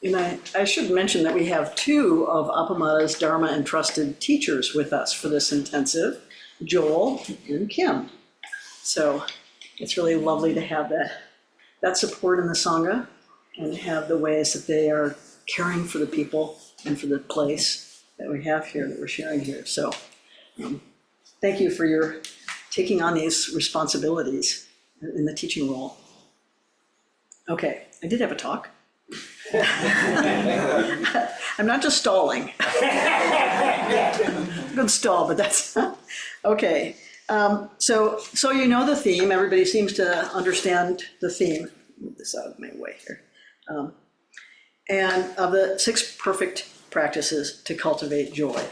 And I should mention that we have two of Appamada's Dharma entrusted teachers with us for this intensive, Joel and Kim. So it's really lovely to have that support in the Sangha and have the ways that they are caring for the people and for the place that we have here, that we're sharing here. So thank you for your taking on these responsibilities in the teaching role. Okay, I did have a talk. I'm not just stalling. I'm gonna stall, but that's okay. So you know the theme. Everybody seems to understand the theme. Move this out of my way here. And of the 6 perfect practices to cultivate joy.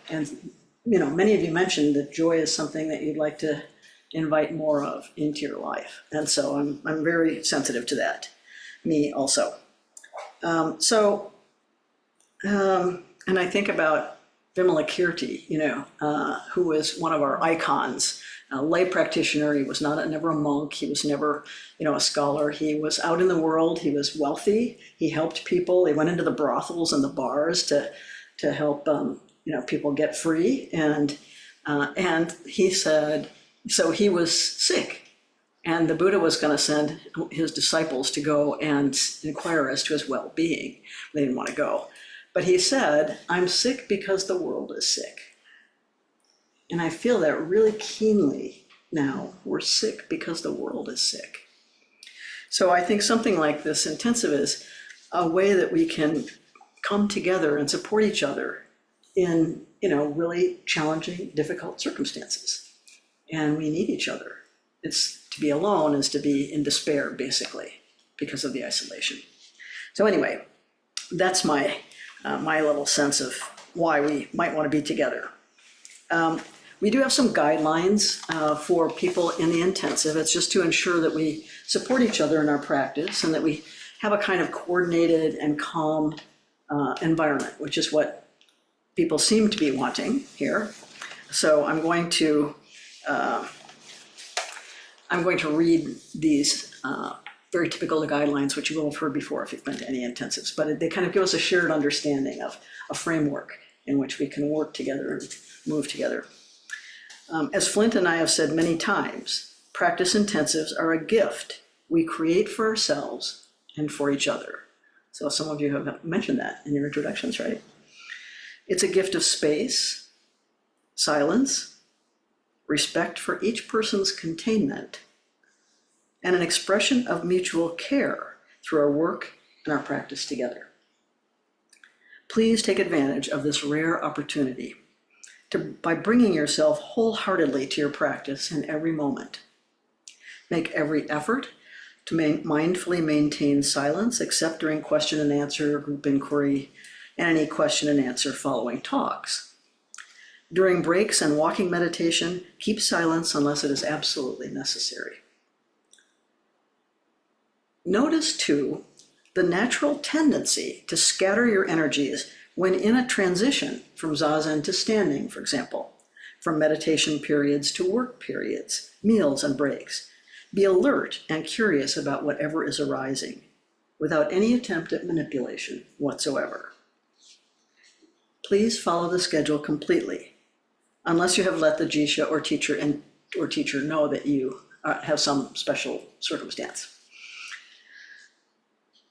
And you know, many of you mentioned that joy is something that you'd like to invite more of into your life, and so I'm very sensitive to that. Me also. And I think about Vimalakirti, you know, who was one of our icons, a lay practitioner. He was never a monk. He was never, you know, a scholar. He was out in the world. He was wealthy. He helped people. He went into the brothels and the bars to help, you know, people get free. And he said, so he was sick. And the Buddha was going to send his disciples to go and inquire as to his well-being. They didn't want to go. But he said, I'm sick because the world is sick. And I feel that really keenly now. We're sick because the world is sick. So I think something like this intensive is a way that we can come together and support each other in, you know, really challenging, difficult circumstances. And we need each other. To be alone is to be in despair, basically, because of the isolation. So anyway, that's my little sense of why we might want to be together. We do have some guidelines for people in the intensive. It's just to ensure that we support each other in our practice and that we have a kind of coordinated and calm environment, which is what people seem to be wanting here. So I'm going to read these very typical guidelines, which you will have heard before if you've been to any intensives, but they kind of give us a shared understanding of a framework in which we can work together and move together. As Flint and I have said many times, practice intensives are a gift we create for ourselves and for each other. So some of you have mentioned that in your introductions, right? It's a gift of space, silence, respect for each person's containment, and an expression of mutual care through our work and our practice together. Please take advantage of this rare opportunity by bringing yourself wholeheartedly to your practice in every moment. Make every effort to mindfully maintain silence, except during question and answer, group inquiry, and any question and answer following talks. During breaks and walking meditation, keep silence unless it is absolutely necessary. Notice, too, the natural tendency to scatter your energies when in a transition from zazen to standing, for example, from meditation periods to work periods, meals and breaks. Be alert and curious about whatever is arising, without any attempt at manipulation whatsoever. Please follow the schedule completely, unless you have let the jisha or teacher know that you have some special circumstance.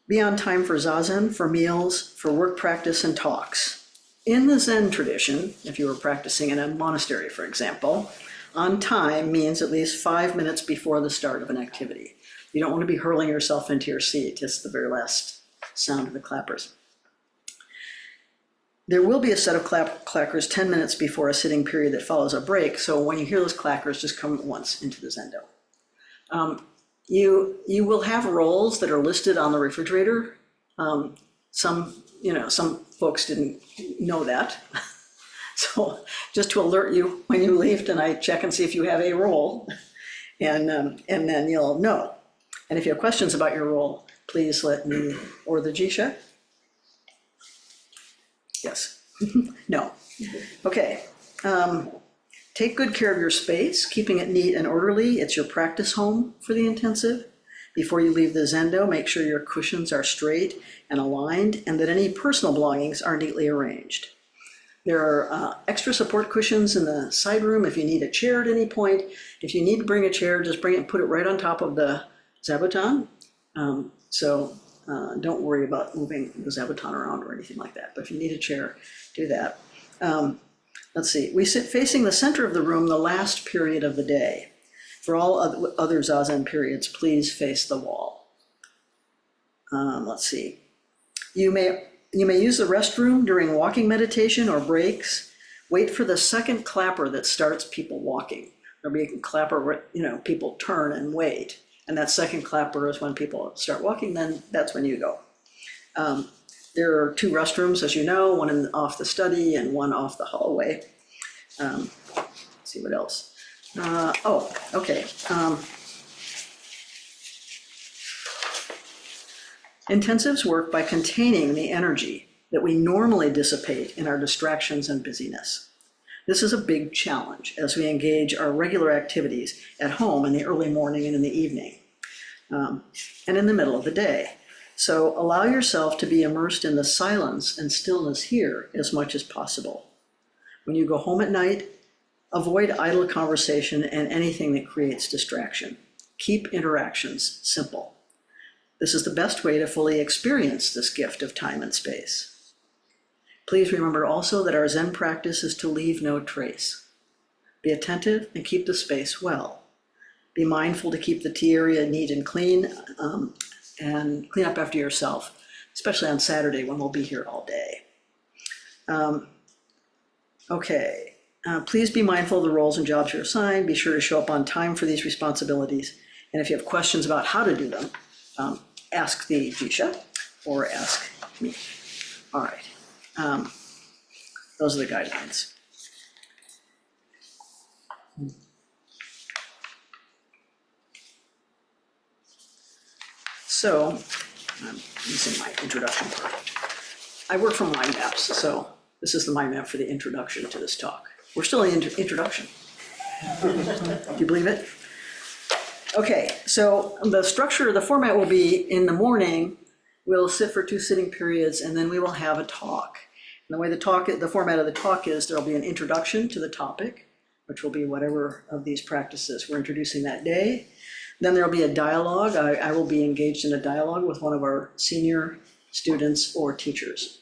Be on time for zazen, for meals, for work practice and talks. In the Zen tradition, if you were practicing in a monastery, for example, on time means at least 5 minutes before the start of an activity. You don't want to be hurling yourself into your seat. It's the very last sound of the clappers. There will be a set of clackers 10 minutes before a sitting period that follows a break, so when you hear those clackers, just come at once into the zendo. You will have roles that are listed on the refrigerator. Some folks didn't know that. So just to alert you when you leave tonight, check and see if you have a role, and then you'll know. And if you have questions about your role, please let me or the jisha. Yes. No. Okay. Take good care of your space, keeping it neat and orderly. It's your practice home for the intensive. Before you leave the Zendo, make sure your cushions are straight and aligned and that any personal belongings are neatly arranged. There are extra support cushions in the side room if you need a chair at any point. If you need to bring a chair, just bring it and put it right on top of the zabuton. Don't worry about moving the zabuton around or anything like that. But if you need a chair, do that. Let's see. We sit facing the center of the room the last period of the day. For all other Zazen periods, please face the wall. Let's see. You may use the restroom during walking meditation or breaks. Wait for the second clapper that starts people walking. There'll be a clapper where, people turn and wait. And that second clapper is when people start walking, then that's when you go. There are 2 restrooms, as you know, one off the study and one off the hallway. Let's see what else. Okay. Intensives work by containing the energy that we normally dissipate in our distractions and busyness. This is a big challenge as we engage our regular activities at home in the early morning and in the evening, and in the middle of the day. So allow yourself to be immersed in the silence and stillness here as much as possible. When you go home at night, avoid idle conversation and anything that creates distraction. Keep interactions simple. This is the best way to fully experience this gift of time and space. Please remember also that our Zen practice is to leave no trace. Be attentive and keep the space well. Be mindful to keep the tea area neat and clean, and clean up after yourself, especially on Saturday when we'll be here all day. Please be mindful of the roles and jobs you're assigned. Be sure to show up on time for these responsibilities. And if you have questions about how to do them, ask the Jisha or ask me. All right. Those are the guidelines. So, I'm using my introduction part. I work from mind maps, so this is the mind map for the introduction to this talk. We're still in introduction. Do you believe it? Okay, so the structure, the format will be in the morning, we'll sit for 2 sitting periods, and then we will have a talk. And the way the format of the talk is, there'll be an introduction to the topic, which will be whatever of these practices we're introducing that day. Then there'll be a dialogue. I will be engaged in a dialogue with one of our senior students or teachers.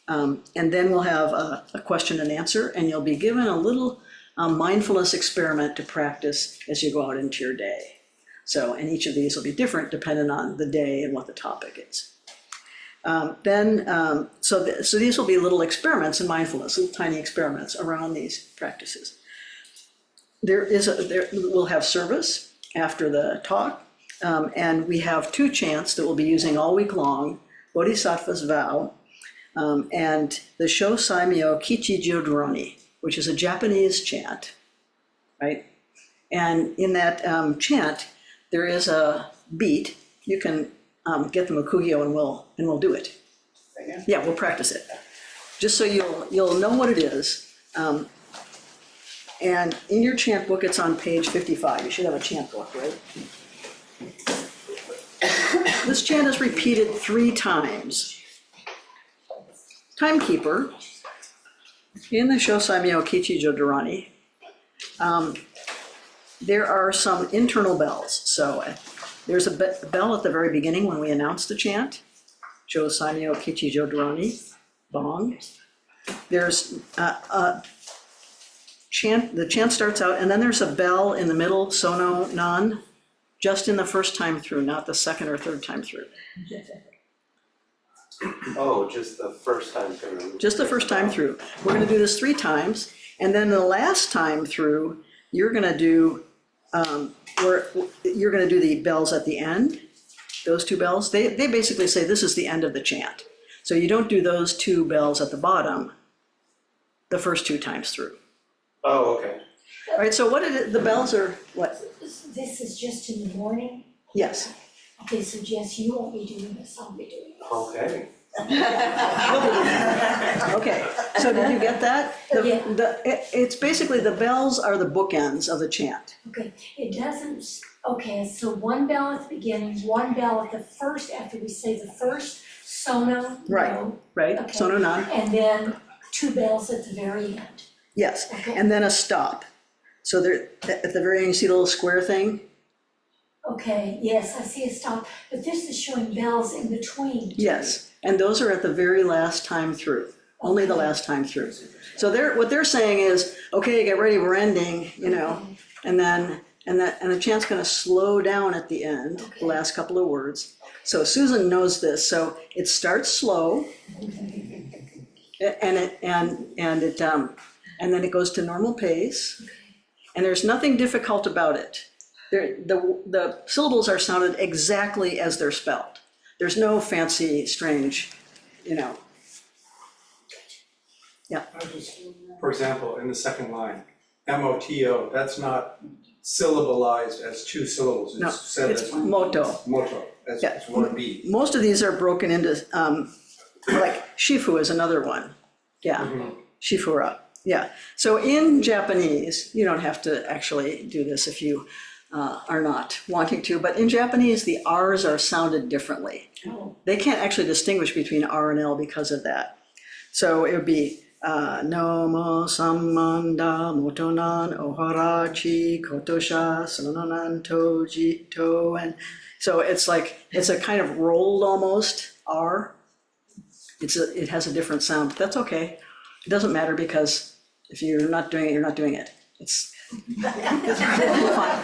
And then we'll have a question and answer, and you'll be given a little mindfulness experiment to practice as you go out into your day. So, and each of these will be different depending on the day and what the topic is. So these will be little experiments in mindfulness, little tiny experiments around these practices. We'll have service after the talk, and we have 2 chants that we'll be using all week long, Bodhisattva's Vow, and the Sho Saimyo Kichijo Doroni, which is a Japanese chant, right? And in that chant, there is a beat. You can get the Mukugyo and we'll do it. Again? Yeah, we'll practice it. Just so you'll know what it is. And in your chant book, it's on page 55. You should have a chant book, right? This chant is repeated 3 times. Timekeeper, in the Sho Saimyo Kichijo Dorani, there are some internal bells. So there's a bell at the very beginning when we announce the chant, Sho Saimyo Kichijo Dorani, bong. There's the chant starts out, and then there's a bell in the middle, sono nan, just in the first time through, not the second or third time through. Oh, just the first time through. Just the first time through. We're going to do this 3 times, and then the last time through, you're going to do the bells at the end. Those 2 bells, they basically say this is the end of the chant. So you don't do those 2 bells at the bottom the first 2 times through. Oh, okay. All right, so the bells are what? This is just in the morning? Yes. Okay, so Jess, you won't be doing this, I'll be doing this. Okay. Okay, so did you get that? It's basically the bells are the bookends of the chant. Okay, it doesn't, okay, so one bell at the beginning, one bell at the first, after we say the first sono, Right. no, Right? Okay. Sono non? and then two bells at the very end. Yes, Okay. and then a stop. So there, at the very end, you see the little square thing? Okay, yes, I see a stop, but this is showing bells in between. Yes, and those are at the very last time through, only the last time through. So what they're saying is, okay, get ready, we're ending, you know, and the chant's gonna slow down at the end, the last couple of words. So Susan knows this, so it starts slow, and then it goes to normal pace, and there's nothing difficult about it. The syllables are sounded exactly as they're spelled. There's no fancy, strange, you know. Yeah. For example, in the second line, M-O-T-O, that's not syllabalized as two syllables. No, It's said it's as moto. moto, as Yeah. one B. Most of these are broken into, like shifu is another one. Yeah, shifura, yeah. So in Japanese, you don't have to actually do this if you are not wanting to, but in Japanese, the R's are sounded differently. Oh. They can't actually distinguish between R and L because of that. So it would be Nomo Sammanda Motonan Oharachi Kotosha Sononan Toji To, and so it's like it's a kind of rolled almost R. It has a different sound, but that's okay. It doesn't matter because if you're not doing it, you're not doing it. It's perfectly fine.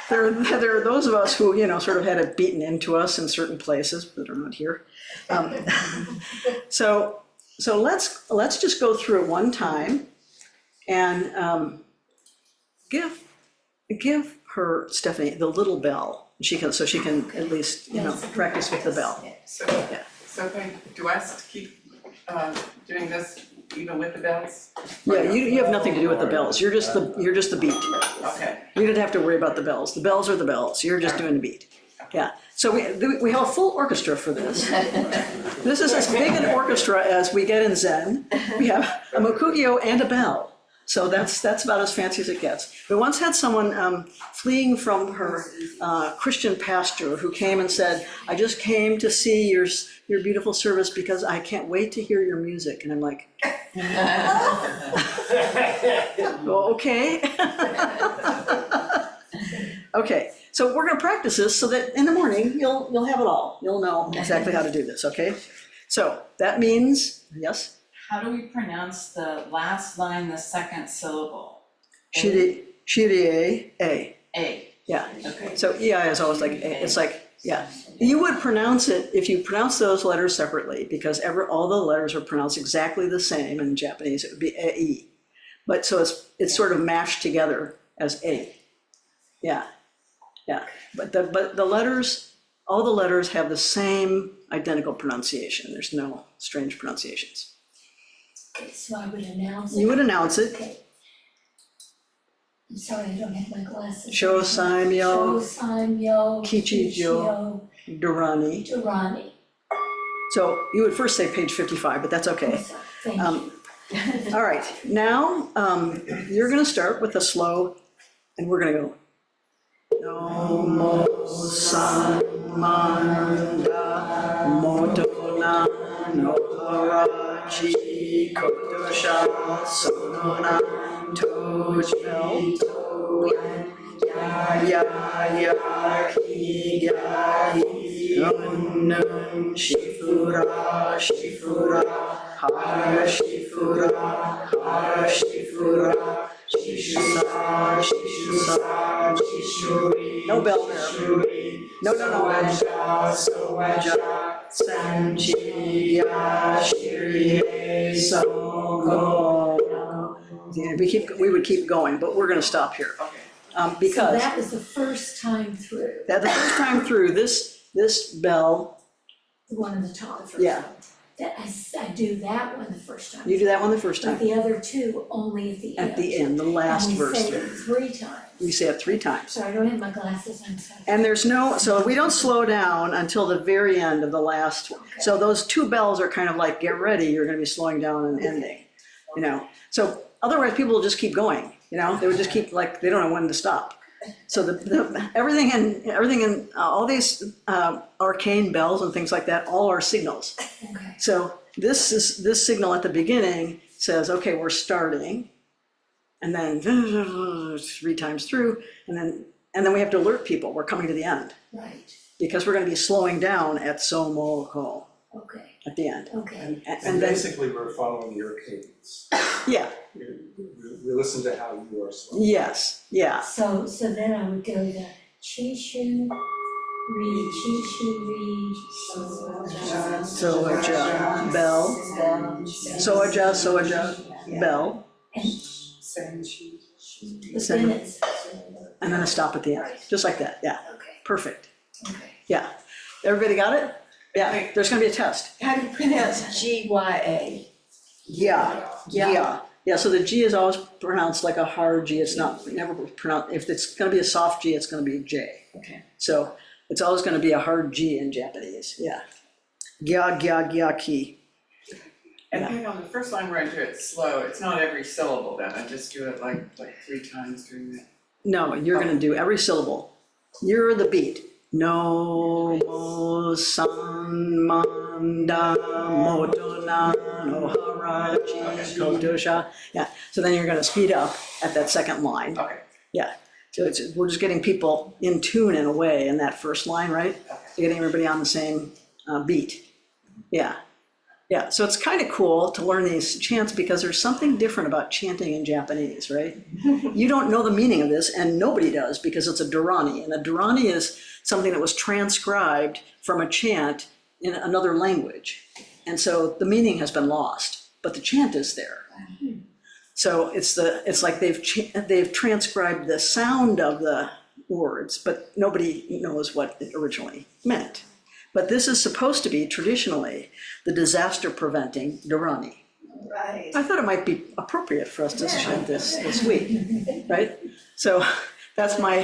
There are those of us who, you know, sort of had it beaten into us in certain places that are not here. So let's just go through it one time and give her, Stephanie, the little bell. She can at least, you know, practice with the bell. So, Yeah. so do I keep doing this even with the bells? Yeah, you have nothing to do with the bells. You're just the beat. Okay. You don't have to worry about the bells. The bells are the bells. You're just doing the beat. Yeah. So we have a full orchestra for this. This is as big an orchestra as we get in Zen. We have a mokugyo and a bell. So that's about as fancy as it gets. We once had someone fleeing from her Christian pastor who came and said, "I just came to see your beautiful service because I can't wait to hear your music." And I'm like, well, okay. Okay, so we're gonna practice this so that in the morning, you'll have it all. You'll know exactly how to do this, okay? So that means, yes? How do we pronounce the last line, the second syllable? Shirie, A. A. Yeah. Okay. So EI is always like, it's like, yeah. You would pronounce it, if you pronounce those letters separately, because all the letters are pronounced exactly the same in Japanese, it would be E. But so it's sort of mashed together as A. Yeah, yeah. But the letters, all the letters have the same identical pronunciation. There's no strange pronunciations. Okay, so I would announce it. You would announce it. Okay. I'm sorry, I don't have my glasses. Shosaimyo Shosaimyo Kichijo Durani. Durani. So you would first say page 55, but that's okay. Thank you. All right, now you're gonna start with a slow, and we're gonna go. Nomo Sammanda Motona Noharachi Kotosha Sonona Tojbel Ya Ki Nun Shifura Hara Shifura Shishusa no bell there. No. We would keep going, but we're going to stop here. Okay. So Because that was the first time through, the first time through, this bell, the one in the top. Yeah. I do that one the first time. You do that one the first But time, the other two only at the end. at the end, the last verse. And we say it 3 times. We say it 3 times. So I don't have my glasses on, so. And there's no, so we don't slow down until the very end of the last one. So those 2 bells are kind of like, get ready, you're gonna be slowing down and ending, you know? So otherwise people will just keep going, you know? They would just keep like, they don't know when to stop. So everything in all these arcane bells and things like that, all are signals. Okay. So this signal at the beginning says, okay, we're starting. And then 3 times through, and then we have to alert people, we're coming to the end. Right, Because we're gonna be slowing down at Somoko okay, at the end. okay. And then, basically, we're following your cadence. yeah, We listen to how you are slowing. yes, yeah. So then I would go the chi shu, re, chi shu, re, Soaja, bell, soaja, bell, but then it's, and then a stop at the end, just like that, yeah, okay, perfect, okay. yeah. Everybody got it? Yeah, there's gonna be a test. How do you pronounce GYA? Yeah, so the G is always pronounced like a hard G, it's not, never pronounced, if it's gonna be a soft G, it's gonna be J. Okay. So it's always gonna be a hard G in Japanese, yeah. Gya, ki. And hang on, the first line where I do it slow, it's not every syllable then, I just do it like 3 times during the. No, you're gonna do every syllable. You're the beat. No, mo, san, man, da, moto, na, no, hara, chi, koto, sha. Yeah, so then you're gonna speed up at that second line. Okay, Yeah, so we're just getting people in tune in a way in that first line, right? So getting everybody on the same beat. Yeah, so it's kind of cool to learn these chants because there's something different about chanting in Japanese, right? You don't know the meaning of this, and nobody does because it's a dharani, and a dharani is something that was transcribed from a chant in another language. And so the meaning has been lost, but the chant is there. So it's like they've transcribed the sound of the words, but nobody knows what it originally meant. But this is supposed to be traditionally the disaster preventing dharani. Right. I thought it might be appropriate for us to chant this week, right? So that's my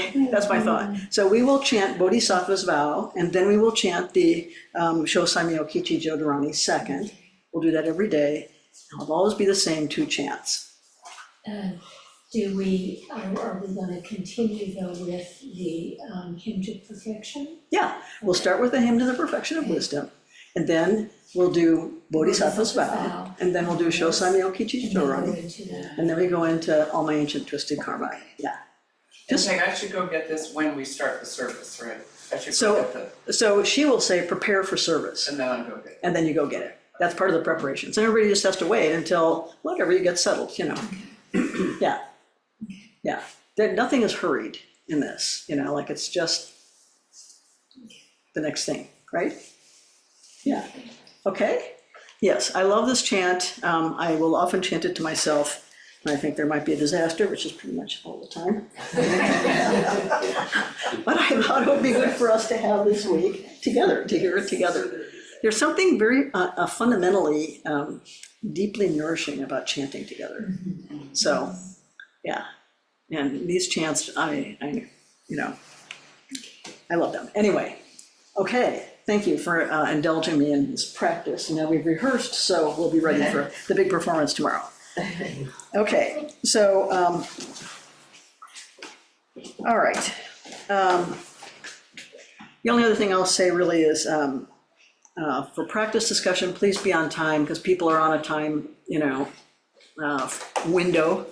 thought. So we will chant Bodhisattva's vow, and then we will chant the Shosaimyo Kichijo Dharani second. We'll do that every day. It'll always be the same 2 chants. Are we gonna continue though with the hymn to perfection? Yeah, we'll start with the hymn to the perfection of wisdom, and then we'll do Bodhisattva's vow, and then we'll do Shosaimyo Kichijo Dharani, and then we go into all my ancient twisted karma. Yeah. just like I should go get this when we start the service, right? I should So- go get So she will say, prepare for service, and then I'll go get it. and then you go get it. That's part of the preparation. So everybody just has to wait until whatever you get settled, you know. Yeah. Nothing is hurried in this, you know, like it's just the next thing, right? Yeah. Okay. Yes, I love this chant. I will often chant it to myself. And I think there might be a disaster, which is pretty much all the time. But I thought it would be good for us to have this week together, to hear it together. There's something very fundamentally deeply nourishing about chanting together. So, yeah. And these chants, I love them. Anyway, okay. Thank you for indulging me in this practice. Now we've rehearsed, so we'll be ready for the big performance tomorrow. Okay, so, all right. The only other thing I'll say really is for practice discussion, please be on time because people are on a time, window.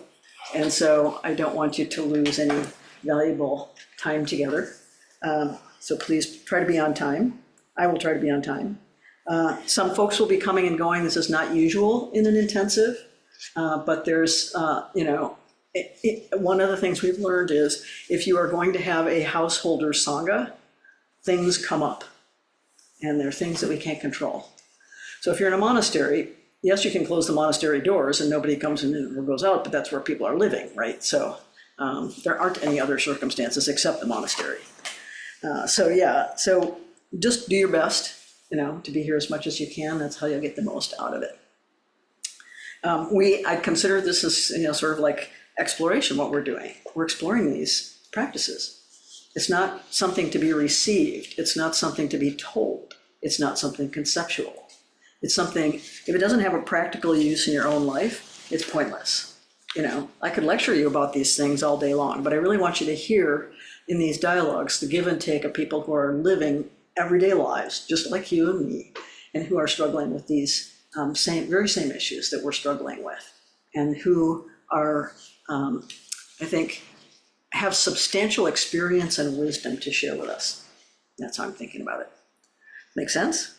And so I don't want you to lose any valuable time together. So please try to be on time. I will try to be on time. Some folks will be coming and going. This is not usual in an intensive, but there's, one of the things we've learned is if you are going to have a householder sangha, things come up. And there are things that we can't control. So if you're in a monastery, yes, you can close the monastery doors and nobody comes in or goes out, but that's where people are living, right? So there aren't any other circumstances except the monastery. So just do your best to be here as much as you can. That's how you'll get the most out of it. I consider this as, sort of like exploration, what we're doing. We're exploring these practices. It's not something to be received. It's not something to be told. It's not something conceptual. It's something, if it doesn't have a practical use in your own life, it's pointless. I could lecture you about these things all day long, but I really want you to hear in these dialogues the give and take of people who are living everyday lives, just like you and me, and who are struggling with these very same issues that we're struggling with, and who are, I think, have substantial experience and wisdom to share with us. That's how I'm thinking about it. Make sense?